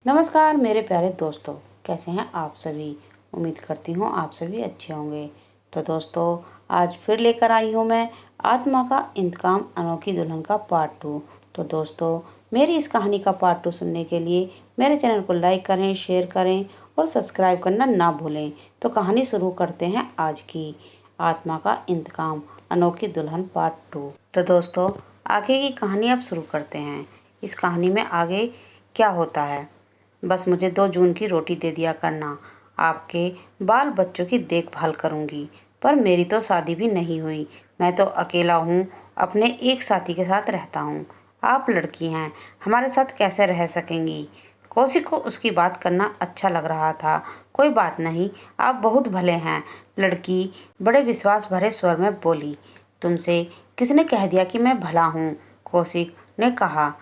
नमस्कार मेरे प्यारे दोस्तों, कैसे हैं आप सभी। उम्मीद करती हूँ आप सभी अच्छे होंगे। तो दोस्तों, आज फिर लेकर आई हूँ मैं आत्मा का इंतकाम अनोखी दुल्हन का पार्ट 2। तो दोस्तों, मेरी इस कहानी का पार्ट 2 सुनने के लिए मेरे चैनल को लाइक करें, शेयर करें और सब्सक्राइब करना ना भूलें। तो कहानी शुरू करते हैं आज की आत्मा का इंतकाम अनोखी दुल्हन पार्ट 2। तो दोस्तों, आगे की कहानी अब शुरू करते हैं। इस कहानी में आगे क्या होता है, बस मुझे 2 जून की रोटी दे दिया करना। आपके बाल बच्चों की देखभाल करूंगी। पर मेरी तो शादी भी नहीं हुई, मैं तो अकेला हूँ, अपने एक साथी के साथ रहता हूँ। आप लड़की हैं, हमारे साथ कैसे रह सकेंगी। कौशिक को उसकी बात करना अच्छा लग रहा था। कोई बात नहीं, आप बहुत भले हैं, लड़की बड़े विश्वास भरे स्वर में बोली। तुमसे किसने कह दिया कि मैं भला हूँ, कौशिक ने कहा।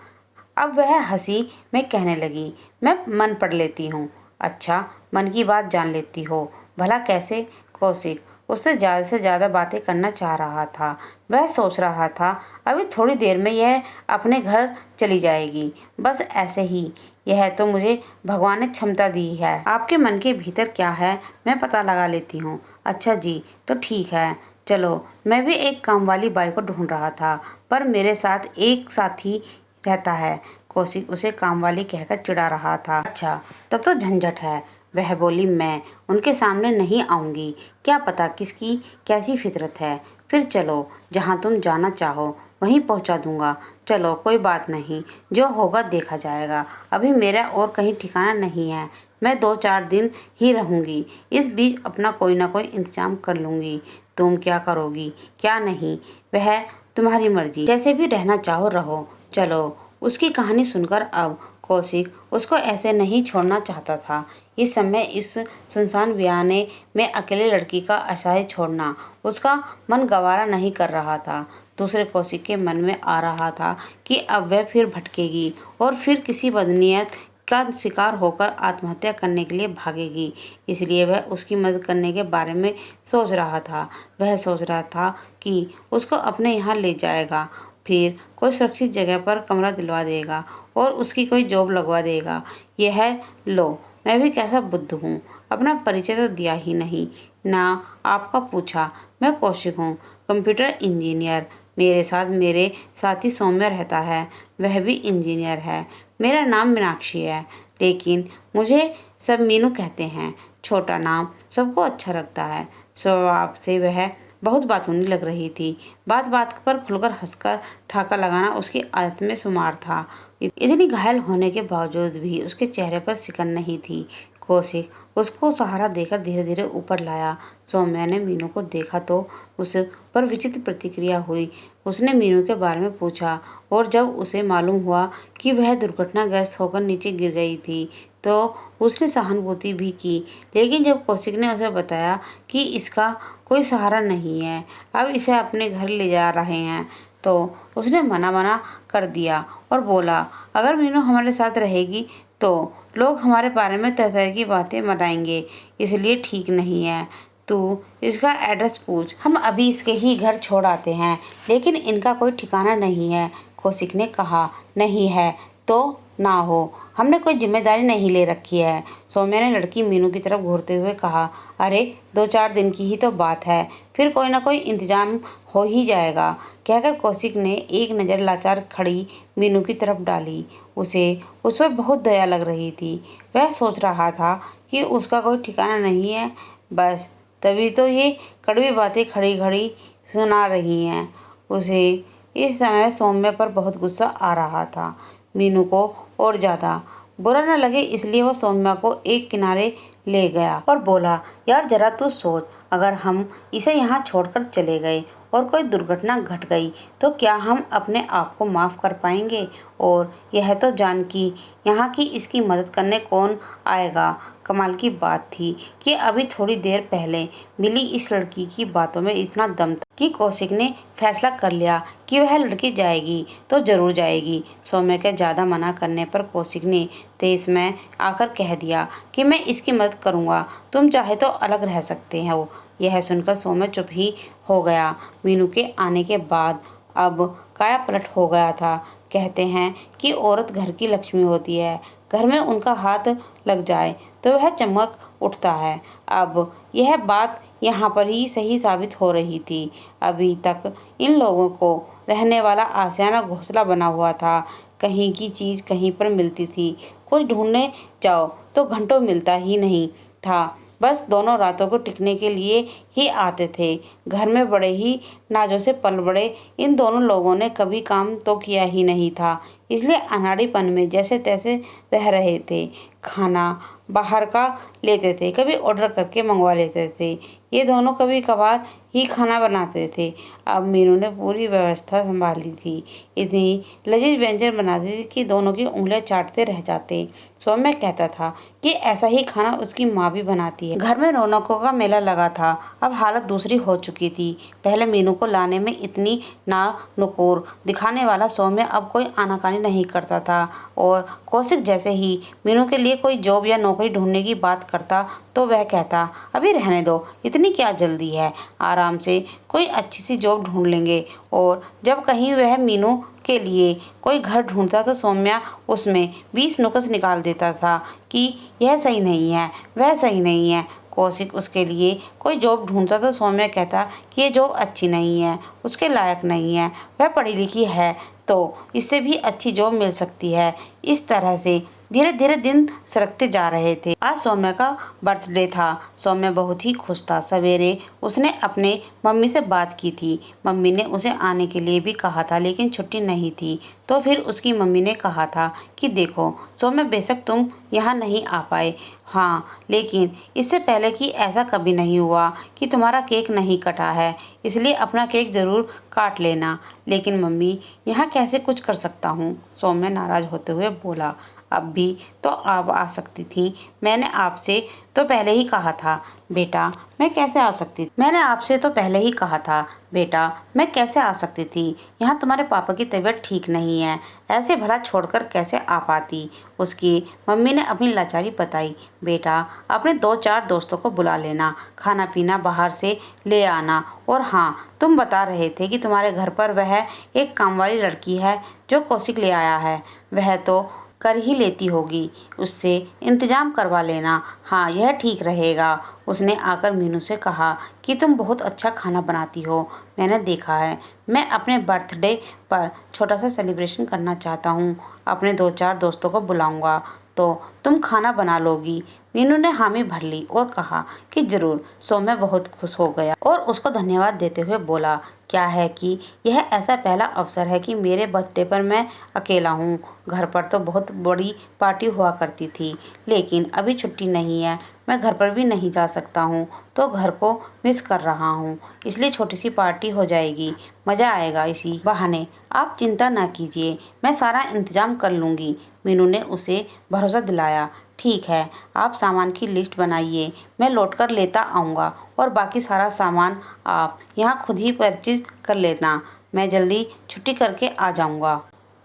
अब वह हंसी में कहने लगी, मैं मन पढ़ लेती हूँ। अच्छा, मन की बात जान लेती हो, भला कैसे। कौशिक उससे ज़्यादा से ज़्यादा बातें करना चाह रहा था। वह सोच रहा था अभी थोड़ी देर में यह अपने घर चली जाएगी, बस ऐसे ही। यह तो मुझे भगवान ने क्षमता दी है। आपके मन के भीतर क्या है मैं पता लगा लेती हूँ। अच्छा जी, तो ठीक है, चलो। मैं भी एक काम वाली बाई को ढूंढ रहा था, पर मेरे साथ एक साथी रहता है। कौशिक उसे कामवाली कहकर चिढ़ा रहा था। अच्छा, तब तो झंझट है, वह बोली। मैं उनके सामने नहीं आऊंगी, क्या पता किसकी कैसी फितरत है। फिर चलो, जहाँ तुम जाना चाहो वहीं पहुँचा दूंगा। चलो, कोई बात नहीं, जो होगा देखा जाएगा। अभी मेरा और कहीं ठिकाना नहीं है, मैं 2-4 दिन ही रहूंगी। इस बीच अपना कोई ना कोई इंतजाम कर लूंगी। तुम क्या करोगी क्या नहीं, वह तुम्हारी मर्जी, जैसे भी रहना चाहो रहो। चलो। उसकी कहानी सुनकर अब कौशिक उसको ऐसे नहीं छोड़ना चाहता था। इस समय इस सुनसान बयाने में अकेले लड़की का असहाय छोड़ना उसका मन गवारा नहीं कर रहा था। दूसरे कौशिक के मन में आ रहा था कि अब वह फिर भटकेगी और फिर किसी बदनीयत का शिकार होकर आत्महत्या करने के लिए भागेगी। इसलिए वह उसकी मदद करने के बारे में सोच रहा था। वह सोच रहा था कि उसको अपने यहाँ ले जाएगा, फिर कोई सुरक्षित जगह पर कमरा दिलवा देगा और उसकी कोई जॉब लगवा देगा। यह लो, मैं भी कैसा बुद्ध हूँ, अपना परिचय तो दिया ही नहीं ना, आपका पूछा। मैं कौशिक हूँ, कंप्यूटर इंजीनियर। मेरे साथ मेरे साथी सौम्य रहता है, वह भी इंजीनियर है। मेरा नाम मीनाक्षी है, लेकिन मुझे सब मीनू कहते हैं। छोटा नाम सबको अच्छा लगता है। स्वभाव से वह बहुत बातूनी लग रही थी। बात बात पर खुलकर हंसकर ठाका लगाना उसकी आदत में शुमार था। इतनी घायल होने के बावजूद भी उसके चेहरे पर सिकन नहीं थी। कौशिक उसको सहारा देकर धीरे धीरे ऊपर लाया। सौम्या ने मीनू को देखा तो उस पर विचित्र प्रतिक्रिया हुई। उसने मीनू के बारे में पूछा और जब उसे मालूम हुआ कि वह दुर्घटनाग्रस्त होकर नीचे गिर गई थी तो उसने सहानुभूति भी की। लेकिन जब कौशिक ने उसे बताया कि इसका कोई सहारा नहीं है, अब इसे अपने घर ले जा रहे हैं, तो उसने मना कर दिया और बोला, अगर मीनू हमारे साथ रहेगी तो लोग हमारे बारे में तरह तरह की बातें बनाएंगे, इसलिए ठीक नहीं है। तू इसका एड्रेस पूछ, हम अभी इसके ही घर छोड़ आते हैं, लेकिन इनका कोई ठिकाना नहीं है। कौशिक ने कहा, नहीं है तो ना हो, हमने कोई जिम्मेदारी नहीं ले रखी है। सौम्या ने लड़की मीनू की तरफ घूरते हुए कहा, अरे 2-4 दिन की ही तो बात है, फिर कोई ना कोई इंतजाम हो ही जाएगा। कहकर कौशिक ने एक नज़र लाचार खड़ी मीनू की तरफ डाली। उसे उस पर बहुत दया लग रही थी। वह सोच रहा था कि उसका कोई ठिकाना नहीं है, बस तभी तो ये कड़वी बातें खड़ी खड़ी सुना रही हैं उसे। इस समय सौम्या पर बहुत गुस्सा आ रहा था, मीनू को और ज़्यादा। बुरा न लगे इसलिए वो सौम्या को एक किनारे ले गया और बोला, यार जरा तू सोच, अगर हम इसे यहाँ छोड़कर चले गए और कोई दुर्घटना घट गई तो क्या हम अपने आप को माफ़ कर पाएंगे। और यह तो जान कि यहाँ की इसकी मदद करने कौन आएगा। कमाल की बात थी कि अभी थोड़ी देर पहले मिली इस लड़की की बातों में इतना दम था कि कौशिक ने फैसला कर लिया कि वह लड़की जाएगी तो जरूर जाएगी। सौम्या के ज़्यादा मना करने पर कौशिक ने तेज में आकर कह दिया कि मैं इसकी मदद करूँगा, तुम चाहे तो अलग रह सकते हो। यह सुनकर सौम्या चुप ही हो गया। मीनू के आने के बाद अब काया पलट हो गया था। कहते हैं कि औरत घर की लक्ष्मी होती है, घर में उनका हाथ लग जाए तो वह चमक उठता है। अब यह बात यहाँ पर ही सही साबित हो रही थी। अभी तक इन लोगों को रहने वाला आशियाना घोंसला बना हुआ था। कहीं की चीज़ कहीं पर मिलती थी, कुछ ढूंढने जाओ तो घंटों मिलता ही नहीं था। बस दोनों रातों को टिकने के लिए ही आते थे। घर में बड़े ही नाजों से पल बड़े इन दोनों लोगों ने कभी काम तो किया ही नहीं था, इसलिए अनाड़ीपन में जैसे तैसे रह रहे थे। खाना बाहर का लेते थे, कभी ऑर्डर करके मंगवा लेते थे। ये दोनों कभी कभार ही खाना बनाते थे। अब मीनू ने पूरी व्यवस्था संभाली थी। इतनी लजीज व्यंजन बनाती थी कि दोनों की उंगलियां चाटते रह जाते। सौम्य कहता था कि ऐसा ही खाना उसकी माँ भी बनाती है। घर में रौनकों का मेला लगा था। अब हालत दूसरी हो चुकी थी। पहले मीनू को लाने में इतनी ना नुकोर दिखाने वाला सौम्य अब कोई आनाकानी नहीं करता था। और कौशिक जैसे ही मीनू के लिए कोई जॉब या नौकरी ढूंढने की बात करता तो वह कहता, अभी रहने दो, इतनी क्या जल्दी है, आराम से कोई अच्छी सी जॉब ढूंढ लेंगे। और जब कहीं वह मीनू के लिए कोई घर ढूंढता तो सौम्या उसमें 20 नुक्स निकाल देता था कि यह सही नहीं है, वह सही नहीं है। कौशिक उसके लिए कोई जॉब ढूंढता तो सौम्या कहता कि ये जॉब अच्छी नहीं है, उसके लायक नहीं है, वह पढ़ी लिखी है तो इससे भी अच्छी जॉब मिल सकती है। इस तरह से धीरे धीरे दिन सरकते जा रहे थे। आज सौम्या का बर्थडे था। सौम्या बहुत ही खुश था। सवेरे उसने अपने मम्मी से बात की थी। मम्मी ने उसे आने के लिए भी कहा था, लेकिन छुट्टी नहीं थी। तो फिर उसकी मम्मी ने कहा था कि देखो सौम्या, बेशक तुम यहाँ नहीं आ पाए, हाँ, लेकिन इससे पहले कि ऐसा कभी नहीं हुआ कि तुम्हारा केक नहीं कटा है, इसलिए अपना केक ज़रूर काट लेना। लेकिन मम्मी, यहाँ कैसे कुछ कर सकता हूँ? सौम्या नाराज़ होते हुए बोला। अब भी तो आप आ सकती थी, मैंने आपसे तो पहले ही कहा था बेटा, मैं कैसे आ सकती थी? मैंने आपसे तो पहले ही कहा था बेटा, मैं कैसे आ सकती थी? यहाँ तुम्हारे पापा की तबीयत ठीक नहीं है, ऐसे भला छोड़कर कैसे आ पाती? उसकी मम्मी ने अपनी लाचारी बताई। बेटा, अपने 2-4 दोस्तों को बुला लेना, खाना पीना बाहर से ले आना। और हाँ, तुम बता रहे थे कि तुम्हारे घर पर वह एक काम वाली लड़की है जो कौशिक ले आया है, वह तो कर ही लेती होगी, उससे इंतजाम करवा लेना। हाँ, यह ठीक रहेगा। उसने आकर मीनू से कहा कि तुम बहुत अच्छा खाना बनाती हो, मैंने देखा है। मैं अपने बर्थडे पर छोटा सा सेलिब्रेशन करना चाहता हूँ, अपने 2-4 दोस्तों को बुलाऊंगा, तो तुम खाना बना लोगी? मीनू ने हामी भर ली और कहा कि जरूर। सौम्य बहुत खुश हो गया और उसको धन्यवाद देते हुए बोला, क्या है कि यह ऐसा पहला अवसर है कि मेरे बर्थडे पर मैं अकेला हूँ। घर पर तो बहुत बड़ी पार्टी हुआ करती थी, लेकिन अभी छुट्टी नहीं है, मैं घर पर भी नहीं जा सकता हूँ, तो घर को मिस कर रहा हूँ, इसलिए छोटी सी पार्टी हो जाएगी, मज़ा आएगा इसी बहाने। आप चिंता ना कीजिए, मैं सारा इंतजाम कर लूँगी। मीनू ने उसे भरोसा दिलाया। ठीक है, आप सामान की लिस्ट बनाइए, मैं लौट कर लेता आऊँगा, और बाकी सारा सामान आप यहाँ खुद ही परचेज कर लेना, मैं जल्दी छुट्टी करके आ जाऊँगा।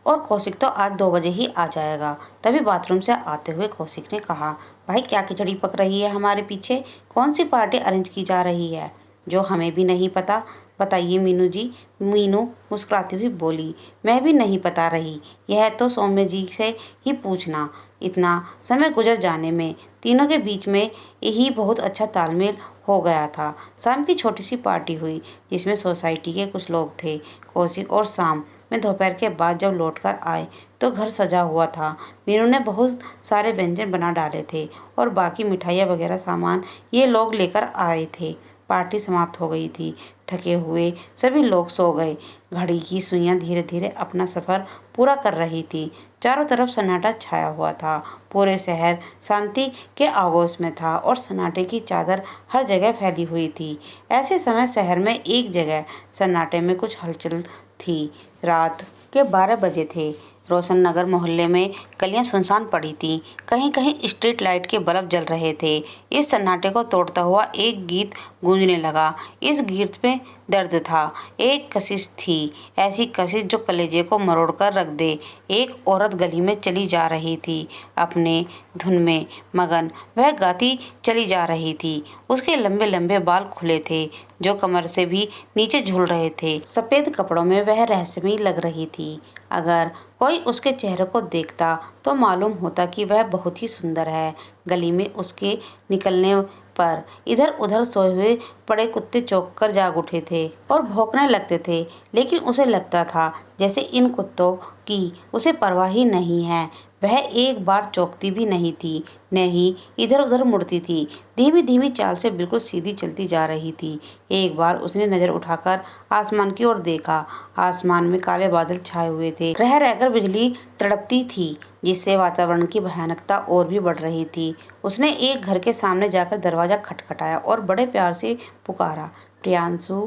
और कौशिक तो आज 2 बजे ही आ जाएगा। तभी बाथरूम से आते हुए कौशिक ने कहा, भाई क्या खिचड़ी पक रही है हमारे पीछे? कौन सी पार्टी अरेंज की जा रही है जो हमें भी नहीं पता? बताइए मीनू जी। मीनू मुस्कुराती हुई बोली, मैं भी नहीं बता रही, यह तो सौम्य जी से ही पूछना। इतना समय गुजर जाने में तीनों के बीच में यही बहुत अच्छा तालमेल हो गया था। शाम की छोटी सी पार्टी हुई जिसमें सोसाइटी के कुछ लोग थे। कौशिक और शाम में दोपहर के बाद जब लौटकर आए तो घर सजा हुआ था। मीनू ने बहुत सारे व्यंजन बना डाले थे और बाकी मिठाइयाँ वगैरह सामान ये लोग लेकर आए थे। पार्टी समाप्त हो गई थी। थके हुए सभी लोग सो गए। घड़ी की सुइयां धीरे धीरे अपना सफ़र पूरा कर रही थी। चारों तरफ सन्नाटा छाया हुआ था। पूरे शहर शांति के आगोश में था और सन्नाटे की चादर हर जगह फैली हुई थी। ऐसे समय शहर में एक जगह सन्नाटे में कुछ हलचल थी। रात के 12 बजे थे। रोशन नगर मोहल्ले में गलियां सुनसान पड़ी थी। कहीं कहीं स्ट्रीट लाइट के बल्ब जल रहे थे। इस सन्नाटे को तोड़ता हुआ एक गीत गूंजने लगा। इस गीत में दर्द था, एक कशिश थी, ऐसी कशिश जो कलेजे को मरोड़ कर रख दे। एक औरत गली में चली जा रही थी, अपने धुन में मगन। वह गाती चली जा रही थी। उसके लंबे लंबे बाल खुले थे, जो कमर से भी नीचे झूल रहे थे। सफ़ेद कपड़ों में वह रहस्यमयी लग रही थी। अगर कोई उसके चेहरे को देखता तो मालूम होता कि वह बहुत ही सुंदर है। गली में उसके निकलने पर इधर उधर सोए हुए पड़े कुत्ते चौंक कर जाग उठे थे और भौंकने लगते थे, लेकिन उसे लगता था जैसे इन कुत्तों की उसे परवाह ही नहीं है। वह एक बार चौंकती भी नहीं थी, न ही इधर उधर मुड़ती थी। धीमी धीमी चाल से बिल्कुल सीधी चलती जा रही थी। एक बार उसने नजर उठाकर आसमान की ओर देखा। आसमान में काले बादल छाए हुए थे। रह रहकर बिजली तड़पती थी, जिससे वातावरण की भयानकता और भी बढ़ रही थी। उसने एक घर के सामने जाकर दरवाजा खटखटाया और बड़े प्यार से पुकारा, प्रियांशु,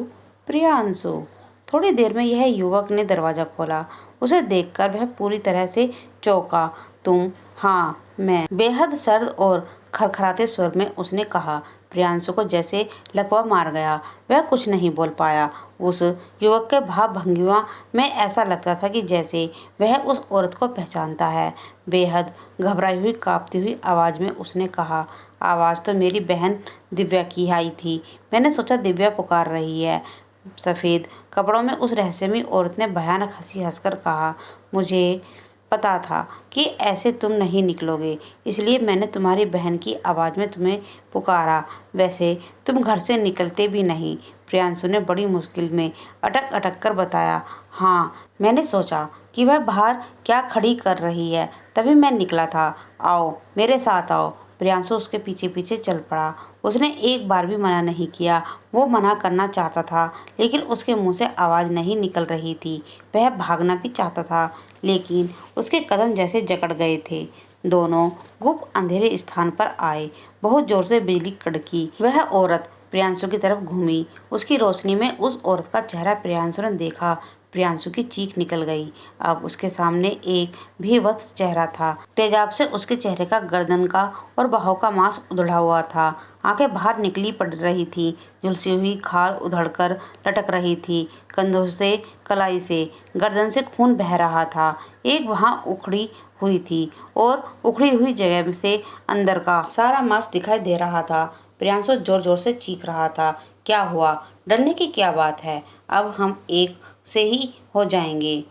प्रियांशु। थोड़ी देर में यह युवक ने दरवाजा खोला। उसे देखकर वह पूरी तरह से चौंका। तुम? हाँ, मैं, बेहद सर्द और खरखराते स्वर में उसने कहा। प्रियांशु को जैसे लकवा मार गया। वह कुछ नहीं बोल पाया। उस युवक के भाव भंगिमा में ऐसा लगता था कि जैसे वह उस औरत को पहचानता है। बेहद घबराई हुई, कांपती हुई आवाज़ में उसने कहा, आवाज़ तो मेरी बहन दिव्या की आई थी। मैंने सोचा दिव्या पुकार रही है। सफ़ेद कपड़ों में उस रहस्यमयी औरत ने भयानक हंसी हंसकर कहा, मुझे पता था कि ऐसे तुम नहीं निकलोगे, इसलिए मैंने तुम्हारी बहन की आवाज़ में तुम्हें पुकारा। वैसे तुम घर से निकलते भी नहीं। प्रियांशु ने बड़ी मुश्किल में अटक अटक कर बताया। हाँ, मैंने सोचा कि वह बाहर क्या खड़ी कर रही है, तभी मैं निकला था। आओ, मेरे साथ आओ। प्रियांशु उसके पीछे पीछे चल पड़ा। उसने एक बार भी मना नहीं किया। वो मना करना चाहता था, लेकिन उसके मुंह से आवाज़ नहीं निकल रही थी। वह भागना भी चाहता था, लेकिन उसके कदम जैसे जकड़ गए थे। दोनों गुप्त अंधेरे स्थान पर आए। बहुत जोर से बिजली कड़की। वह औरत प्रियांशु की तरफ घूमी। उसकी रोशनी में उस औरत का चेहरा प्रियांशु ने देखा। प्रियांशु की चीख निकल गई। अब उसके सामने एक भीभत्स चेहरा था। तेजाब से उसके चेहरे का, गर्दन का और बाहों का मांस उधड़ा हुआ था। आंखें बाहर निकली पड़ रही थी। झुलसी हुई खाल उधड़कर लटक रही थी। कंधों से, कलाई से, गर्दन से खून बह रहा था। एक वहां उखड़ी हुई थी और उखड़ी हुई जगह से अंदर का सारा मांस दिखाई दे रहा था। प्रियांशु जोर जोर से चीख रहा था। क्या हुआ? डरने की क्या बात है? अब हम एक से ही हो जाएंगे।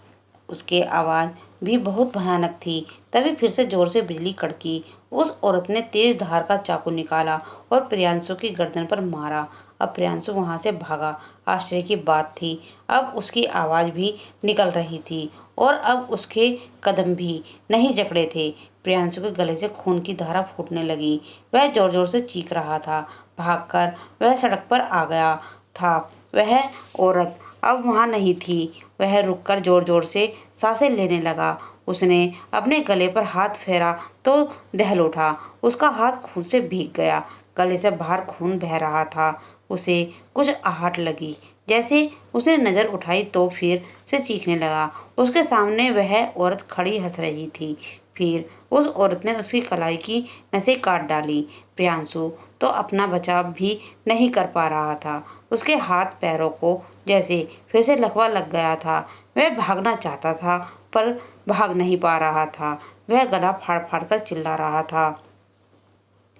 उसकी आवाज़ भी बहुत भयानक थी। तभी फिर से जोर से बिजली कड़की। उस औरत ने तेज धार का चाकू निकाला और प्रियांशु की गर्दन पर मारा। अब प्रियांशु वहां से भागा। आश्चर्य की बात थी, अब उसकी आवाज़ भी निकल रही थी और अब उसके कदम भी नहीं जकड़े थे। प्रियांशु के गले से खून की धारा फूटने लगी। वह जोर जोर से चीख रहा था। भागकर वह सड़क पर आ गया था। वह औरत अब वहां नहीं थी। वह रुककर जोर जोर से सांसें लेने लगा। उसने अपने गले पर हाथ फेरा तो दहल उठा। उसका हाथ खून से भीग गया। गले से बाहर खून बह रहा था। उसे कुछ आहट लगी। जैसे उसने नज़र उठाई तो फिर से चीखने लगा। उसके सामने वह औरत खड़ी हंस रही थी। फिर उस औरत ने उसकी कलाई की नसें काट डाली। प्रियांशु तो अपना बचाव भी नहीं कर पा रहा था। उसके हाथ पैरों को जैसे फिर से लकवा लग गया था। वह भागना चाहता था, पर भाग नहीं पा रहा था। वह गला फाड़ फाड़ कर चिल्ला रहा था,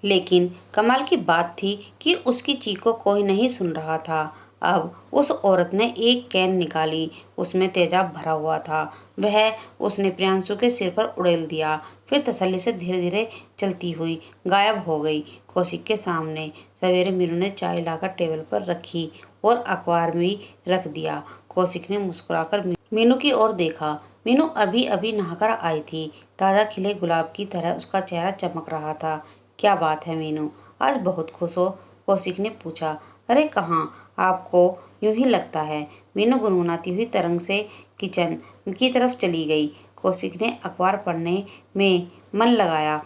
लेकिन कमाल की बात थी कि उसकी चीख को कोई नहीं सुन रहा था। अब उस औरत ने एक कैन निकाली। उसमें तेजाब भरा हुआ था। वह उसने प्रियांशु के सिर पर उड़ेल दिया। फिर तसल्ली से धीरे धीरे चलती हुई गायब हो गई। कौशिक के सामने सवेरे मीनू ने चाय लाकर टेबल पर रखी और अखबार भी रख दिया। कौशिक ने मुस्कुराकर मीनू की ओर देखा। मीनू अभी अभी नहाकर आई थी। ताज़ा खिले गुलाब की तरह उसका चेहरा चमक रहा था। क्या बात है मीनू, आज बहुत खुश हो? कौशिक ने पूछा। अरे कहाँ, आपको यूं ही लगता है। मीनू गुनगुनाती हुई तरंग से किचन की तरफ चली गई। कौशिक ने अखबार पढ़ने में मन लगाया।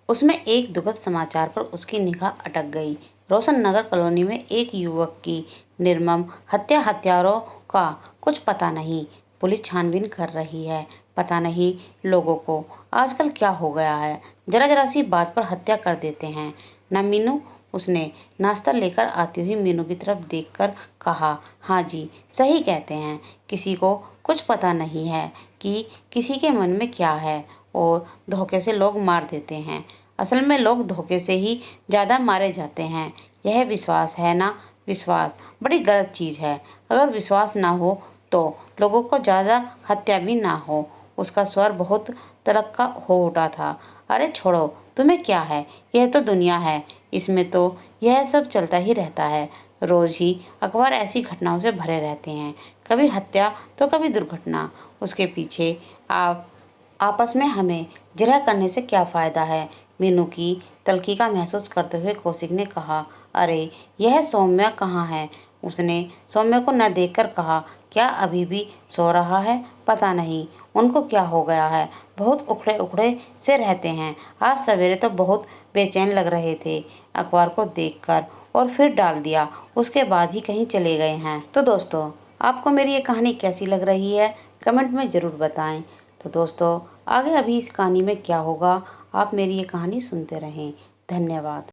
उसमें एक दुखद समाचार पर उसकी निगाह अटक गई। रोशन नगर कॉलोनी में एक युवक की निर्मम हत्या। हत्यारों का कुछ पता नहीं। पुलिस छानबीन कर रही है। पता नहीं लोगों को आजकल क्या हो गया है, जरा जरा सी बात पर हत्या कर देते हैं। ना मीनू, उसने नाश्ता लेकर आती हुई मीनू की तरफ देखकर कहा। हाँ जी, सही कहते हैं, किसी को कुछ पता नहीं है कि किसी के मन में क्या है, और धोखे से लोग मार देते हैं। असल में लोग धोखे से ही ज़्यादा मारे जाते हैं। यह विश्वास है ना, विश्वास बड़ी गलत चीज़ है। अगर विश्वास ना हो तो लोगों को ज़्यादा हत्या भी ना हो। उसका स्वर बहुत तलक्का हो उठा था। अरे छोड़ो, तुम्हें क्या है, यह तो दुनिया है, इसमें तो यह सब चलता ही रहता है। रोज ही अखबार ऐसी घटनाओं से भरे रहते हैं, कभी हत्या तो कभी दुर्घटना। उसके पीछे आप आपस में हमें जिरह करने से क्या फ़ायदा है। मीनू की तल्खी का महसूस करते हुए कौशिक ने कहा। अरे यह सौम्या कहाँ है। उसने सौम्या को न देखकर कहा। क्या अभी भी सो रहा है? पता नहीं उनको क्या हो गया है, बहुत उखड़े उखड़े से रहते हैं। आज सवेरे तो बहुत बेचैन लग रहे थे अखबार को देखकर, और फिर डाल दिया, उसके बाद ही कहीं चले गए हैं। तो दोस्तों, आपको मेरी ये कहानी कैसी लग रही है, कमेंट में ज़रूर बताएं। तो दोस्तों, आगे अभी इस कहानी में क्या होगा, आप मेरी ये कहानी सुनते रहें। धन्यवाद।